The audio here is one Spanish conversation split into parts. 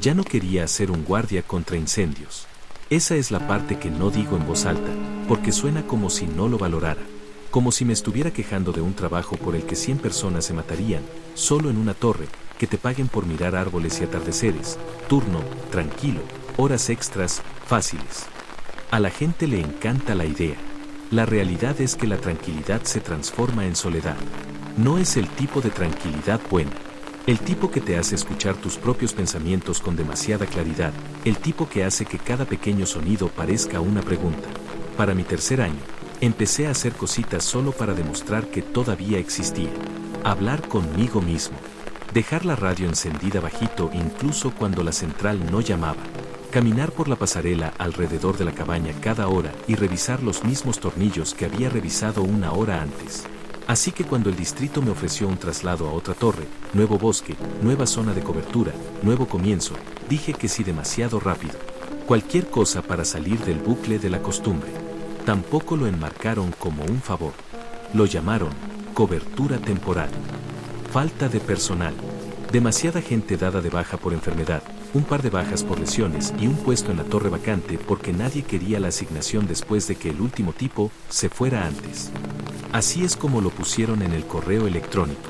Ya no quería ser un guardia contra incendios. Esa es la parte que no digo en voz alta, porque suena como si no lo valorara. Como si me estuviera quejando de un trabajo por el que 100 personas se matarían, solo en una torre, que te paguen por mirar árboles y atardeceres, turno, tranquilo, horas extras, fáciles. A la gente le encanta la idea. La realidad es que la tranquilidad se transforma en soledad. No es el tipo de tranquilidad buena. El tipo que te hace escuchar tus propios pensamientos con demasiada claridad, el tipo que hace que cada pequeño sonido parezca una pregunta. Para mi tercer año, empecé a hacer cositas solo para demostrar que todavía existía. Hablar conmigo mismo. Dejar la radio encendida bajito incluso cuando la central no llamaba. Caminar por la pasarela alrededor de la cabaña cada hora y revisar los mismos tornillos que había revisado una hora antes. Así que cuando el distrito me ofreció un traslado a otra torre, nuevo bosque, nueva zona de cobertura, nuevo comienzo, dije que sí demasiado rápido. Cualquier cosa para salir del bucle de la costumbre. Tampoco lo enmarcaron como un favor. Lo llamaron cobertura temporal. Falta de personal. Demasiada gente dada de baja por enfermedad, un par de bajas por lesiones y un puesto en la torre vacante porque nadie quería la asignación después de que el último tipo se fuera antes. Así es como lo pusieron en el correo electrónico.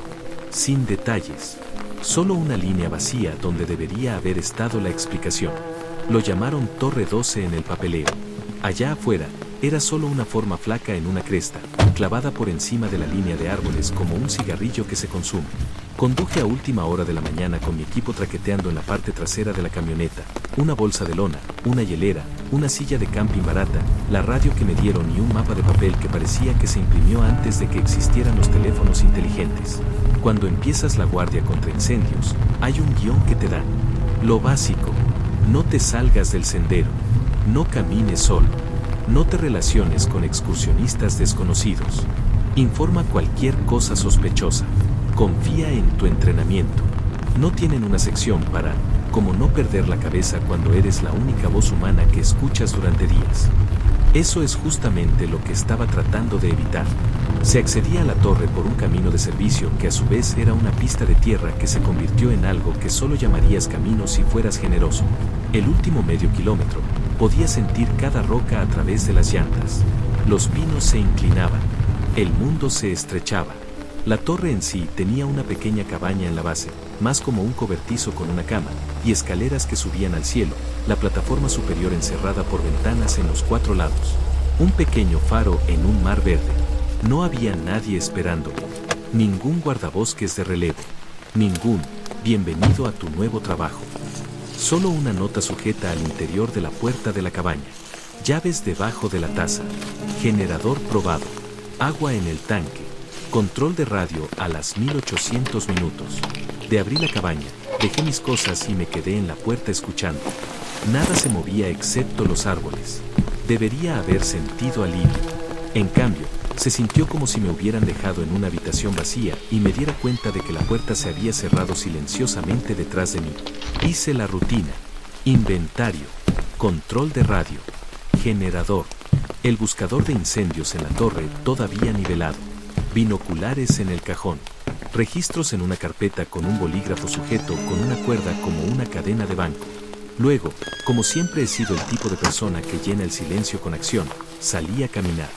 Sin detalles. Solo una línea vacía donde debería haber estado la explicación. Lo llamaron Torre 12 en el papeleo. Allá afuera, era solo una forma flaca en una cresta, clavada por encima de la línea de árboles como un cigarrillo que se consume. Conduje a última hora de la mañana con mi equipo traqueteando en la parte trasera de la camioneta, una bolsa de lona, una hielera, una silla de camping barata, la radio que me dieron y un mapa de papel que parecía que se imprimió antes de que existieran los teléfonos inteligentes. Cuando empiezas la guardia contra incendios, hay un guión que te dan. Lo básico: no te salgas del sendero, no camines solo, no te relaciones con excursionistas desconocidos, informa cualquier cosa sospechosa. Confía en tu entrenamiento. No tienen una sección para cómo no perder la cabeza cuando eres la única voz humana que escuchas durante días. Eso es justamente lo que estaba tratando de evitar. Se accedía a la torre por un camino de servicio que a su vez era una pista de tierra que se convirtió en algo que solo llamarías camino si fueras generoso. El último medio kilómetro, podía sentir cada roca a través de las llantas. Los pinos se inclinaban. El mundo se estrechaba. La torre en sí tenía una pequeña cabaña en la base, más como un cobertizo con una cama, y escaleras que subían al cielo, la plataforma superior encerrada por ventanas en los 4 lados. Un pequeño faro en un mar verde. No había nadie esperándolo. Ningún guardabosques de relevo. Ningún bienvenido a tu nuevo trabajo. Solo una nota sujeta al interior de la puerta de la cabaña. Llaves debajo de la taza. Generador probado. Agua en el tanque. Control de radio a las 1800 minutos. De abrí la cabaña, dejé mis cosas y me quedé en la puerta escuchando. Nada se movía excepto los árboles. Debería haber sentido alivio. En cambio, se sintió como si me hubieran dejado en una habitación vacía y me diera cuenta de que la puerta se había cerrado silenciosamente detrás de mí. Hice la rutina. Inventario. Control de radio. Generador. El buscador de incendios en la torre todavía nivelado. Binoculares en el cajón. Registros en una carpeta con un bolígrafo sujeto con una cuerda como una cadena de banco. Luego, como siempre he sido el tipo de persona que llena el silencio con acción, salí a caminar.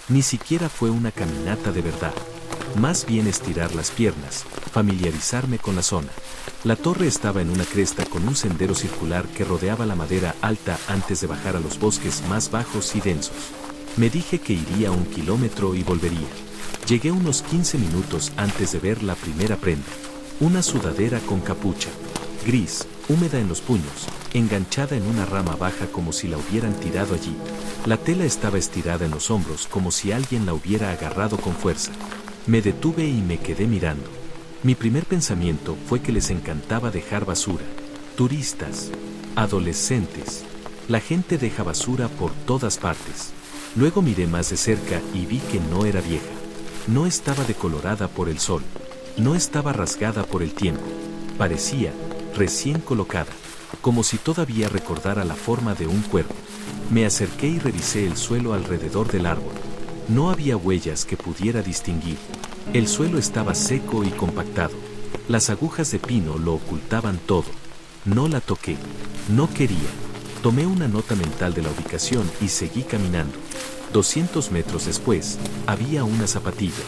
Ni siquiera fue una caminata de verdad. Más bien estirar las piernas, familiarizarme con la zona. La torre estaba en una cresta con un sendero circular que rodeaba la madera alta antes de bajar a los bosques más bajos y densos. Me dije que iría 1 kilómetro y volvería. Llegué unos 15 minutos antes de ver la primera prenda. Una sudadera con capucha. Gris, húmeda en los puños, enganchada en una rama baja como si la hubieran tirado allí. La tela estaba estirada en los hombros como si alguien la hubiera agarrado con fuerza. Me detuve y me quedé mirando. Mi primer pensamiento fue que les encantaba dejar basura. Turistas, adolescentes. La gente deja basura por todas partes. Luego miré más de cerca y vi que no era vieja. No estaba decolorada por el sol. No estaba rasgada por el tiempo. Parecía recién colocada, como si todavía recordara la forma de un cuerpo. Me acerqué y revisé el suelo alrededor del árbol. No había huellas que pudiera distinguir. El suelo estaba seco y compactado. Las agujas de pino lo ocultaban todo. No la toqué. No quería. Tomé una nota mental de la ubicación y seguí caminando. 200 metros después, había una zapatilla.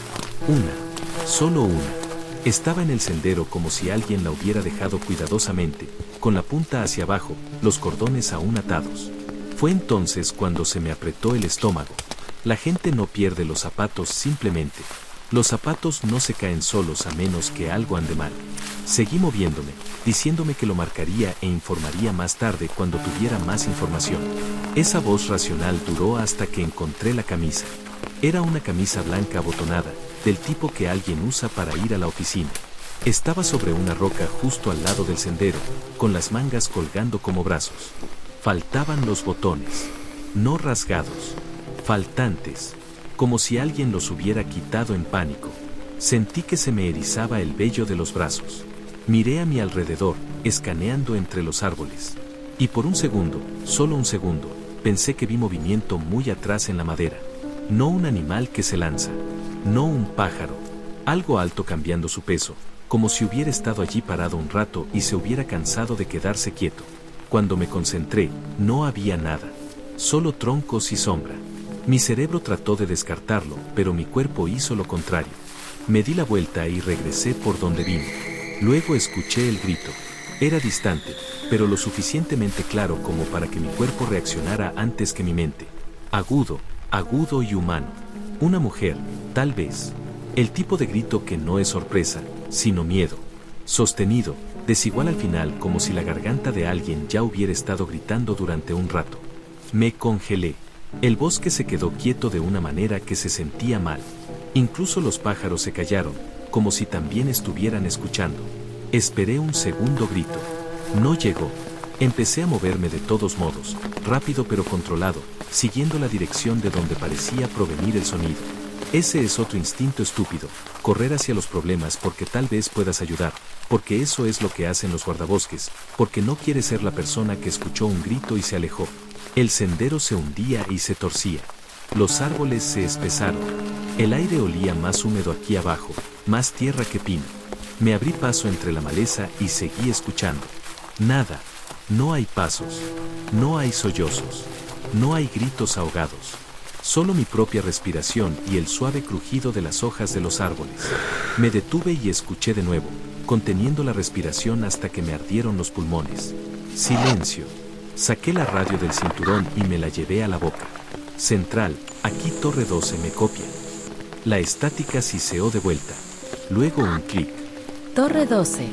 Una. Solo una. Estaba en el sendero como si alguien la hubiera dejado cuidadosamente, con la punta hacia abajo, los cordones aún atados. Fue entonces cuando se me apretó el estómago. La gente no pierde los zapatos simplemente. Los zapatos no se caen solos a menos que algo ande mal. Seguí moviéndome, diciéndome que lo marcaría e informaría más tarde cuando tuviera más información. Esa voz racional duró hasta que encontré la camisa. Era una camisa blanca abotonada, del tipo que alguien usa para ir a la oficina. Estaba sobre una roca justo al lado del sendero, con las mangas colgando como brazos. Faltaban los botones. No rasgados. Faltantes. Como si alguien los hubiera quitado en pánico. Sentí que se me erizaba el vello de los brazos. Miré a mi alrededor, escaneando entre los árboles. Y por un segundo, solo un segundo, pensé que vi movimiento muy atrás en la madera. No un animal que se lanza. No un pájaro. Algo alto cambiando su peso, como si hubiera estado allí parado un rato y se hubiera cansado de quedarse quieto. Cuando me concentré, no había nada. Solo troncos y sombra. Mi cerebro trató de descartarlo, pero mi cuerpo hizo lo contrario. Me di la vuelta y regresé por donde vine. Luego escuché el grito. Era distante, pero lo suficientemente claro como para que mi cuerpo reaccionara antes que mi mente. Agudo, agudo y humano. Una mujer, tal vez. El tipo de grito que no es sorpresa, sino miedo. Sostenido, desigual al final como si la garganta de alguien ya hubiera estado gritando durante un rato. Me congelé. El bosque se quedó quieto de una manera que se sentía mal. Incluso los pájaros se callaron, como si también estuvieran escuchando. Esperé un segundo grito. No llegó. Empecé a moverme de todos modos, rápido pero controlado, siguiendo la dirección de donde parecía provenir el sonido. Ese es otro instinto estúpido, correr hacia los problemas porque tal vez puedas ayudar, porque eso es lo que hacen los guardabosques, porque no quieres ser la persona que escuchó un grito y se alejó. El sendero se hundía y se torcía. Los árboles se espesaron. El aire olía más húmedo aquí abajo, más tierra que pino. Me abrí paso entre la maleza y seguí escuchando. Nada. No hay pasos. No hay sollozos. No hay gritos ahogados. Solo mi propia respiración y el suave crujido de las hojas de los árboles. Me detuve y escuché de nuevo, conteniendo la respiración hasta que me ardieron los pulmones. Silencio. Saqué la radio del cinturón y me la llevé a la boca. Central, aquí Torre 12 me copia. La estática siseó de vuelta. Luego un clic. Torre 12.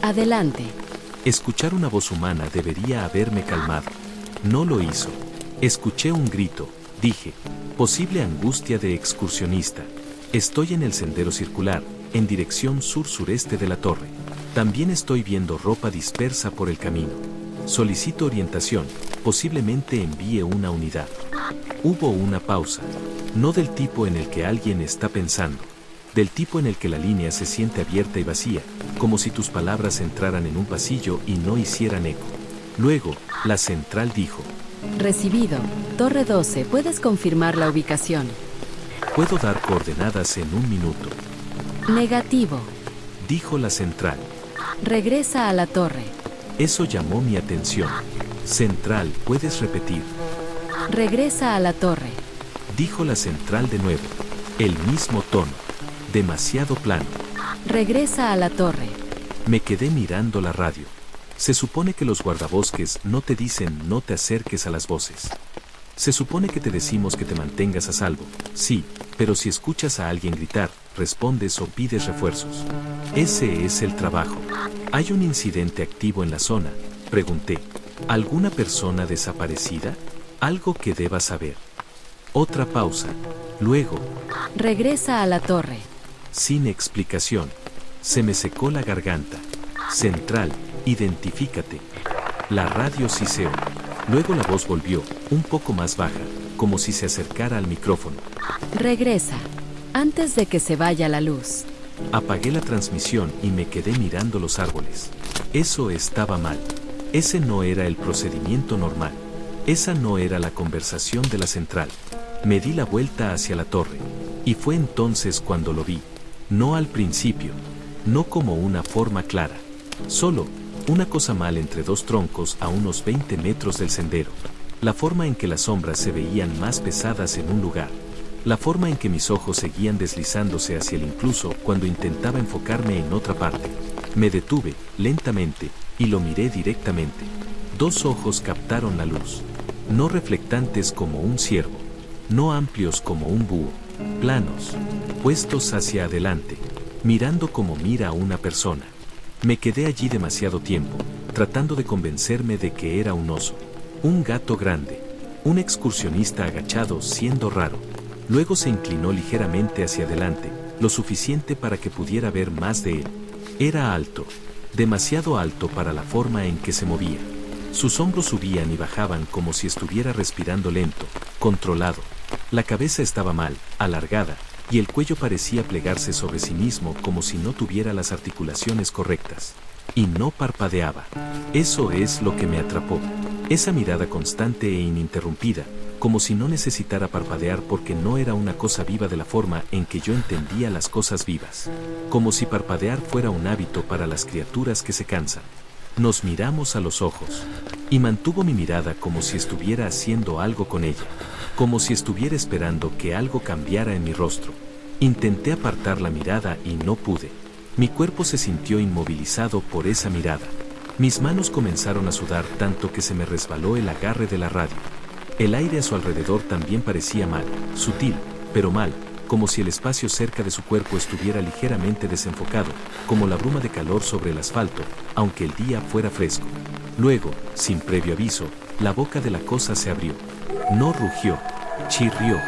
Adelante. Escuchar una voz humana debería haberme calmado. No lo hizo. Escuché un grito, dije. Posible angustia de excursionista. Estoy en el sendero circular, en dirección sur-sureste de la torre. También estoy viendo ropa dispersa por el camino. Solicito orientación, posiblemente envíe una unidad. Hubo una pausa. No del tipo en el que alguien está pensando. Del tipo en el que la línea se siente abierta y vacía, como si tus palabras entraran en un pasillo y no hicieran eco. Luego, la central dijo. Recibido. Torre 12, ¿puedes confirmar la ubicación? Puedo dar coordenadas en un minuto. Negativo. Dijo la central. Regresa a la torre. Eso llamó mi atención. Central, ¿puedes repetir? Regresa a la torre. Dijo la central de nuevo. El mismo tono. Demasiado plano. Regresa a la torre. Me quedé mirando la radio. Se supone que los guardabosques no te dicen no te acerques a las voces. Se supone que te decimos que te mantengas a salvo, sí, pero si escuchas a alguien gritar, respondes o pides refuerzos. Ese es el trabajo. ¿Hay un incidente activo en la zona? Pregunté. ¿Alguna persona desaparecida? Algo que debas saber. Otra pausa. Luego. Regresa a la torre. Sin explicación. Se me secó la garganta. Central, identifícate. La radio siseó. Luego la voz volvió, un poco más baja, como si se acercara al micrófono. Regresa, antes de que se vaya la luz. Apagué la transmisión y me quedé mirando los árboles. Eso estaba mal. Ese no era el procedimiento normal. Esa no era la conversación de la central. Me di la vuelta hacia la torre. Y fue entonces cuando lo vi. No al principio. No como una forma clara. Solo Una cosa mal entre dos troncos a unos 20 metros del sendero. La forma en que las sombras se veían más pesadas en un lugar. La forma en que mis ojos seguían deslizándose hacia él incluso cuando intentaba enfocarme en otra parte. Me detuve, lentamente, y lo miré directamente. Dos ojos captaron la luz. No reflectantes como un ciervo. No amplios como un búho. Planos. Puestos hacia adelante. Mirando como mira a una persona. Me quedé allí demasiado tiempo, tratando de convencerme de que era un oso. Un gato grande. Un excursionista agachado siendo raro. Luego se inclinó ligeramente hacia adelante, lo suficiente para que pudiera ver más de él. Era alto. Demasiado alto para la forma en que se movía. Sus hombros subían y bajaban como si estuviera respirando lento, controlado. La cabeza estaba mal, alargada, y el cuello parecía plegarse sobre sí mismo como si no tuviera las articulaciones correctas. Y no parpadeaba. Eso es lo que me atrapó. Esa mirada constante e ininterrumpida, como si no necesitara parpadear porque no era una cosa viva de la forma en que yo entendía las cosas vivas. Como si parpadear fuera un hábito para las criaturas que se cansan. Nos miramos a los ojos. Y mantuvo mi mirada como si estuviera haciendo algo con ella. Como si estuviera esperando que algo cambiara en mi rostro. Intenté apartar la mirada y no pude. Mi cuerpo se sintió inmovilizado por esa mirada. Mis manos comenzaron a sudar tanto que se me resbaló el agarre de la radio. El aire a su alrededor también parecía mal, sutil, pero mal, como si el espacio cerca de su cuerpo estuviera ligeramente desenfocado, como la bruma de calor sobre el asfalto, aunque el día fuera fresco. Luego, sin previo aviso, la boca de la cosa se abrió. No rugió, chirrió,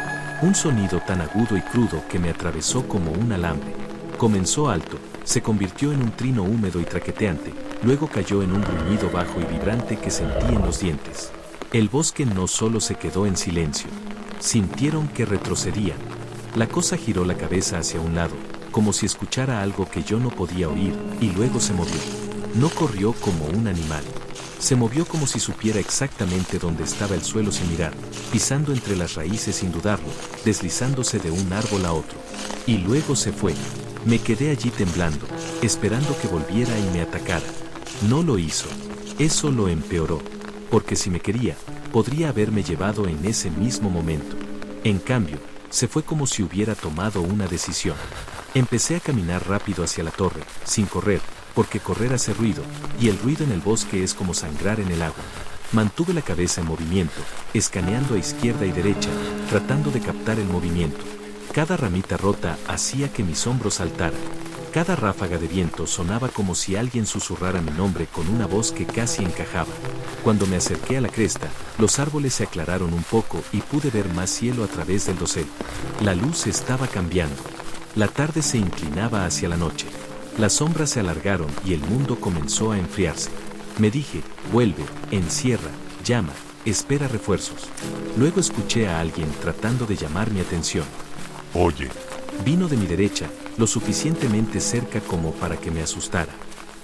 un sonido tan agudo y crudo que me atravesó como un alambre. Comenzó alto, se convirtió en un trino húmedo y traqueteante, luego cayó en un gruñido bajo y vibrante que sentí en los dientes. El bosque no solo se quedó en silencio. Sintieron que retrocedían. La cosa giró la cabeza hacia un lado, como si escuchara algo que yo no podía oír, y luego se movió. No corrió como un animal. Se movió como si supiera exactamente dónde estaba el suelo sin mirar, pisando entre las raíces sin dudarlo, deslizándose de un árbol a otro. Y luego se fue. Me quedé allí temblando, esperando que volviera y me atacara. No lo hizo. Eso lo empeoró. Porque si me quería, podría haberme llevado en ese mismo momento. En cambio, se fue como si hubiera tomado una decisión. Empecé a caminar rápido hacia la torre, sin correr, porque correr hace ruido, y el ruido en el bosque es como sangrar en el agua. Mantuve la cabeza en movimiento, escaneando a izquierda y derecha, tratando de captar el movimiento. Cada ramita rota hacía que mis hombros saltaran. Cada ráfaga de viento sonaba como si alguien susurrara mi nombre con una voz que casi encajaba. Cuando me acerqué a la cresta, los árboles se aclararon un poco y pude ver más cielo a través del dosel. La luz estaba cambiando. La tarde se inclinaba hacia la noche. Las sombras se alargaron y el mundo comenzó a enfriarse. Me dije, vuelve, encierra, llama, espera refuerzos. Luego escuché a alguien tratando de llamar mi atención. Oye. Vino de mi derecha, lo suficientemente cerca como para que me asustara.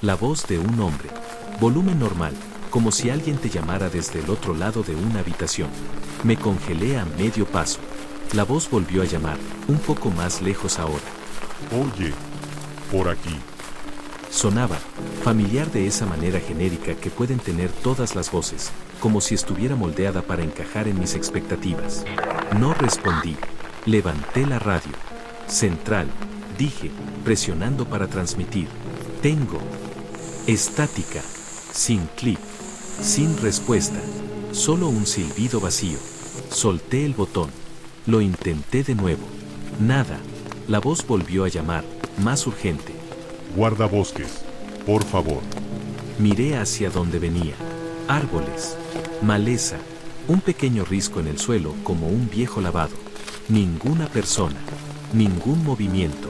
La voz de un hombre. Volumen normal, como si alguien te llamara desde el otro lado de una habitación. Me congelé a medio paso. La voz volvió a llamar, un poco más lejos ahora. Oye. Por aquí. Sonaba, familiar de esa manera genérica que pueden tener todas las voces, como si estuviera moldeada para encajar en mis expectativas. No respondí. Levanté la radio. Central, dije, presionando para transmitir. Tengo. Estática. Sin clip. Sin respuesta. Solo un silbido vacío. Solté el botón. Lo intenté de nuevo. Nada. La voz volvió a llamar, más urgente. Guardabosques, por favor. Miré hacia donde venía. Árboles. Maleza. Un pequeño risco en el suelo como un viejo lavado. Ninguna persona. Ningún movimiento.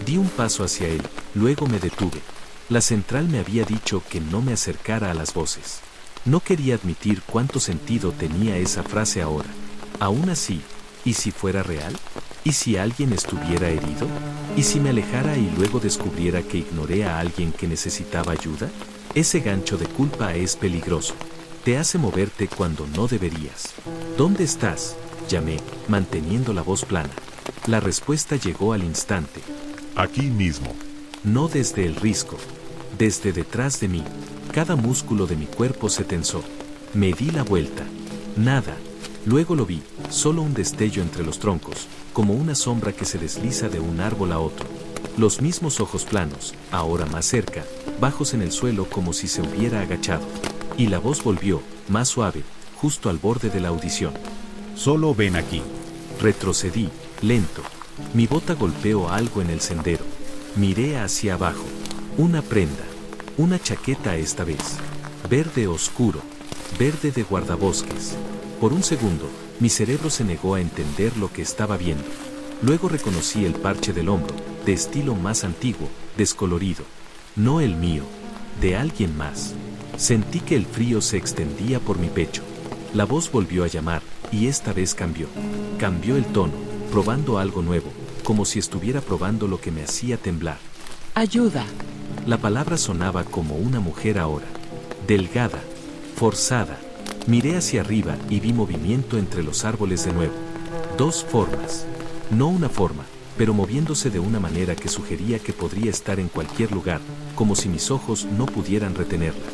Di un paso hacia él, luego me detuve. La central me había dicho que no me acercara a las voces. No quería admitir cuánto sentido tenía esa frase ahora. Aún así, ¿y si fuera real? ¿Y si alguien estuviera herido? ¿Y si me alejara y luego descubriera que ignoré a alguien que necesitaba ayuda? Ese gancho de culpa es peligroso. Te hace moverte cuando no deberías. ¿Dónde estás?, llamé, manteniendo la voz plana. La respuesta llegó al instante. Aquí mismo. No desde el risco. Desde detrás de mí. Cada músculo de mi cuerpo se tensó. Me di la vuelta. Nada. Luego lo vi, solo un destello entre los troncos, como una sombra que se desliza de un árbol a otro. Los mismos ojos planos, ahora más cerca, bajos en el suelo como si se hubiera agachado. Y la voz volvió, más suave, justo al borde de la audición. Solo ven aquí. Retrocedí, lento. Mi bota golpeó algo en el sendero. Miré hacia abajo. Una prenda. Una chaqueta esta vez. Verde oscuro. Verde de guardabosques. Por un segundo, mi cerebro se negó a entender lo que estaba viendo. Luego reconocí el parche del hombro, de estilo más antiguo, descolorido. No el mío, de alguien más. Sentí que el frío se extendía por mi pecho. La voz volvió a llamar, y esta vez cambió. Cambió el tono, probando algo nuevo, como si estuviera probando lo que me hacía temblar. Ayuda. La palabra sonaba como una mujer ahora. Delgada, forzada. Miré hacia arriba y vi movimiento entre los árboles de nuevo. Dos formas. No una forma, pero moviéndose de una manera que sugería que podría estar en cualquier lugar, como si mis ojos no pudieran retenerla.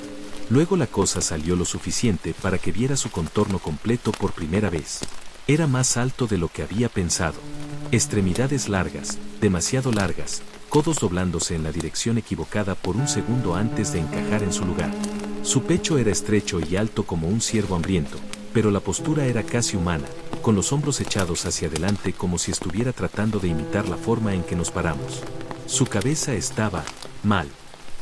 Luego la cosa salió lo suficiente para que viera su contorno completo por primera vez. Era más alto de lo que había pensado. Extremidades largas, demasiado largas, codos doblándose en la dirección equivocada por un segundo antes de encajar en su lugar. Su pecho era estrecho y alto como un ciervo hambriento, pero la postura era casi humana, con los hombros echados hacia adelante como si estuviera tratando de imitar la forma en que nos paramos. Su cabeza estaba mal.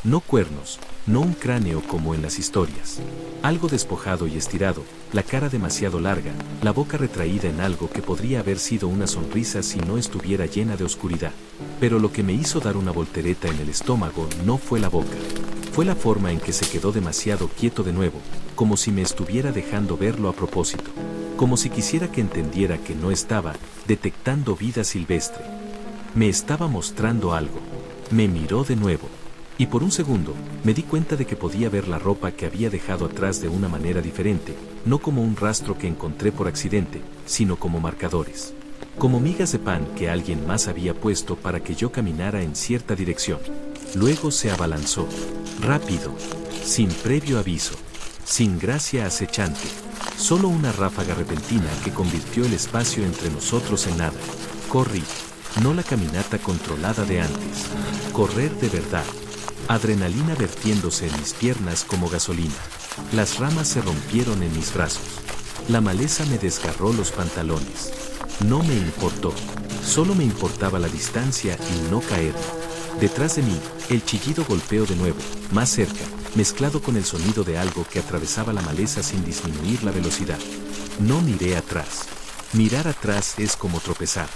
No cuernos, no un cráneo como en las historias. Algo despojado y estirado, la cara demasiado larga, la boca retraída en algo que podría haber sido una sonrisa si no estuviera llena de oscuridad. Pero lo que me hizo dar una voltereta en el estómago no fue la boca. Fue la forma en que se quedó demasiado quieto de nuevo, como si me estuviera dejando verlo a propósito. Como si quisiera que entendiera que no estaba detectando vida silvestre. Me estaba mostrando algo. Me miró de nuevo. Y por un segundo, me di cuenta de que podía ver la ropa que había dejado atrás de una manera diferente, no como un rastro que encontré por accidente, sino como marcadores. Como migas de pan que alguien más había puesto para que yo caminara en cierta dirección. Luego se abalanzó. Rápido. Sin previo aviso. Sin gracia acechante. Solo una ráfaga repentina que convirtió el espacio entre nosotros en nada. Corrí. No la caminata controlada de antes. Correr de verdad. Adrenalina vertiéndose en mis piernas como gasolina. Las ramas se rompieron en mis brazos. La maleza me desgarró los pantalones. No me importó. Solo me importaba la distancia y no caerme. Detrás de mí, el chillido golpeó de nuevo, más cerca, mezclado con el sonido de algo que atravesaba la maleza sin disminuir la velocidad. No miré atrás. Mirar atrás es como tropezar.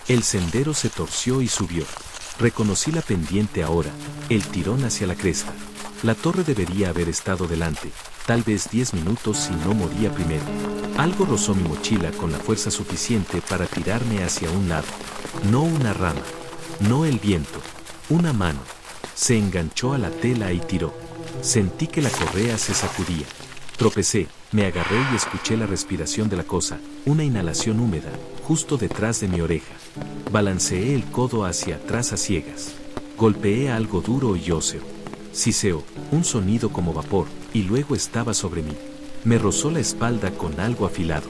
El sendero se torció y subió. Reconocí la pendiente ahora, el tirón hacia la cresta. La torre debería haber estado delante, tal vez 10 minutos si no moría primero. Algo rozó mi mochila con la fuerza suficiente para tirarme hacia un lado. No una rama, no el viento, una mano. Se enganchó a la tela y tiró. Sentí que la correa se sacudía. Tropecé, me agarré y escuché la respiración de la cosa, una inhalación húmeda, justo detrás de mi oreja. Balanceé el codo hacia atrás a ciegas. Golpeé algo duro y óseo. Siseó, un sonido como vapor, y luego estaba sobre mí. Me rozó la espalda con algo afilado.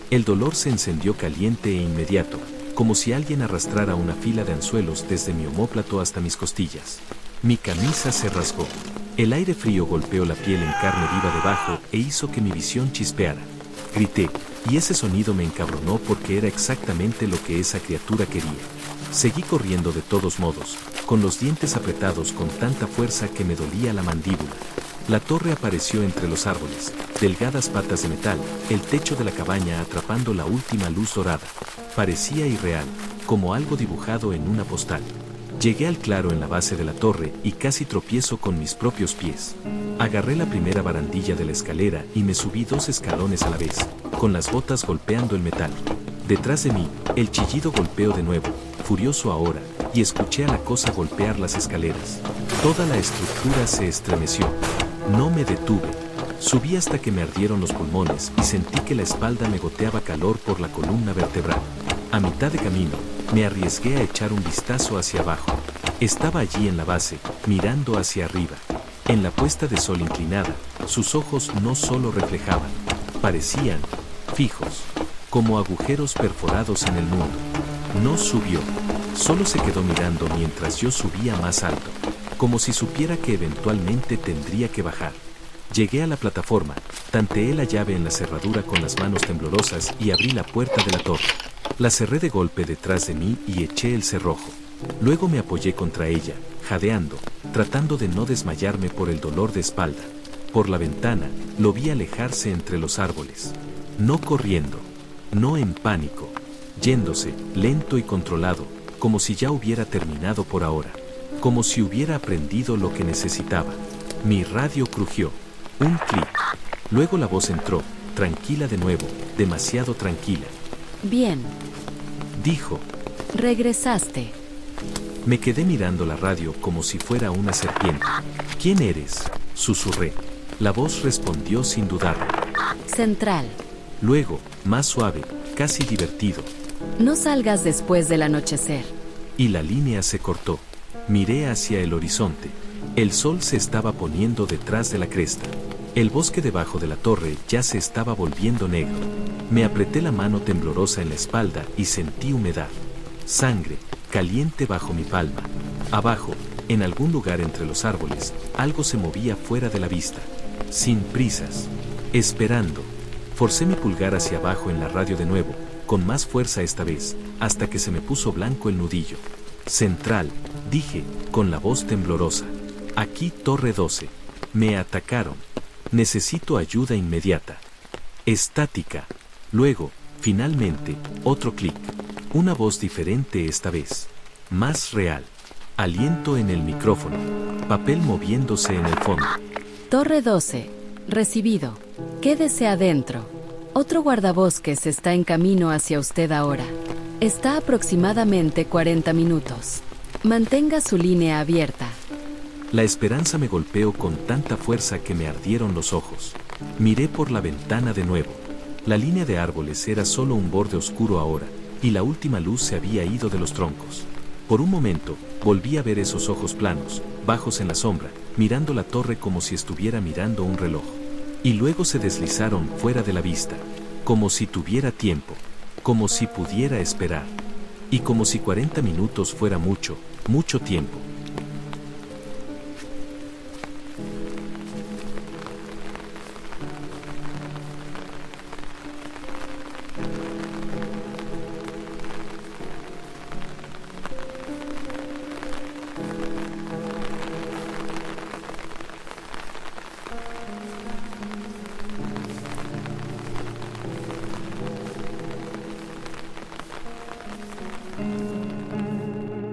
El dolor se encendió caliente e inmediato, como si alguien arrastrara una fila de anzuelos desde mi omóplato hasta mis costillas. Mi camisa se rasgó. El aire frío golpeó la piel en carne viva debajo e hizo que mi visión chispeara. Grité, y ese sonido me encabronó porque era exactamente lo que esa criatura quería. Seguí corriendo de todos modos, con los dientes apretados con tanta fuerza que me dolía la mandíbula. La torre apareció entre los árboles, delgadas patas de metal, el techo de la cabaña atrapando la última luz dorada. Parecía irreal, como algo dibujado en una postal. Llegué al claro en la base de la torre y casi tropiezo con mis propios pies. Agarré la primera barandilla de la escalera y me subí 2 escalones a la vez, con las botas golpeando el metal. Detrás de mí, el chillido golpeó de nuevo, furioso ahora, y escuché a la cosa golpear las escaleras. Toda la estructura se estremeció. No me detuve. Subí hasta que me ardieron los pulmones y sentí que la espalda me goteaba calor por la columna vertebral. A mitad de camino, me arriesgué a echar un vistazo hacia abajo. Estaba allí en la base, mirando hacia arriba. En la puesta de sol inclinada, sus ojos no solo reflejaban, parecían fijos, como agujeros perforados en el mundo. No subió, solo se quedó mirando mientras yo subía más alto, como si supiera que eventualmente tendría que bajar. Llegué a la plataforma, tanteé la llave en la cerradura con las manos temblorosas y abrí la puerta de la torre. La cerré de golpe detrás de mí y eché el cerrojo. Luego me apoyé contra ella, jadeando, tratando de no desmayarme por el dolor de espalda. Por la ventana, lo vi alejarse entre los árboles. No corriendo, no en pánico, yéndose, lento y controlado, como si ya hubiera terminado por ahora, como si hubiera aprendido lo que necesitaba. Mi radio crujió. Un clic. Luego la voz entró, tranquila de nuevo, demasiado tranquila. Bien. Dijo. Regresaste. Me quedé mirando la radio como si fuera una serpiente. ¿Quién eres?, susurré. La voz respondió sin dudarlo. Central. Luego, más suave, casi divertido. No salgas después del anochecer. Y la línea se cortó. Miré hacia el horizonte. El sol se estaba poniendo detrás de la cresta. El bosque debajo de la torre ya se estaba volviendo negro. Me apreté la mano temblorosa en la espalda y sentí humedad. Sangre, caliente bajo mi palma. Abajo, en algún lugar entre los árboles, algo se movía fuera de la vista. Sin prisas. Esperando. Forcé mi pulgar hacia abajo en la radio de nuevo, con más fuerza esta vez, hasta que se me puso blanco el nudillo. Central, dije, con la voz temblorosa. Aquí Torre 12. Me atacaron. Necesito ayuda inmediata. Estática. Luego, finalmente, otro clic. Una voz diferente esta vez. Más real. Aliento en el micrófono. Papel moviéndose en el fondo. Torre 12. Recibido. Quédese adentro. Otro guardabosques está en camino hacia usted ahora. Está aproximadamente 40 minutos. Mantenga su línea abierta. La esperanza me golpeó con tanta fuerza que me ardieron los ojos. Miré por la ventana de nuevo. La línea de árboles era solo un borde oscuro ahora, y la última luz se había ido de los troncos. Por un momento, volví a ver esos ojos planos, bajos en la sombra, mirando la torre como si estuviera mirando un reloj. Y luego se deslizaron fuera de la vista, como si tuviera tiempo, como si pudiera esperar. Y como si 40 minutos fuera mucho, mucho tiempo.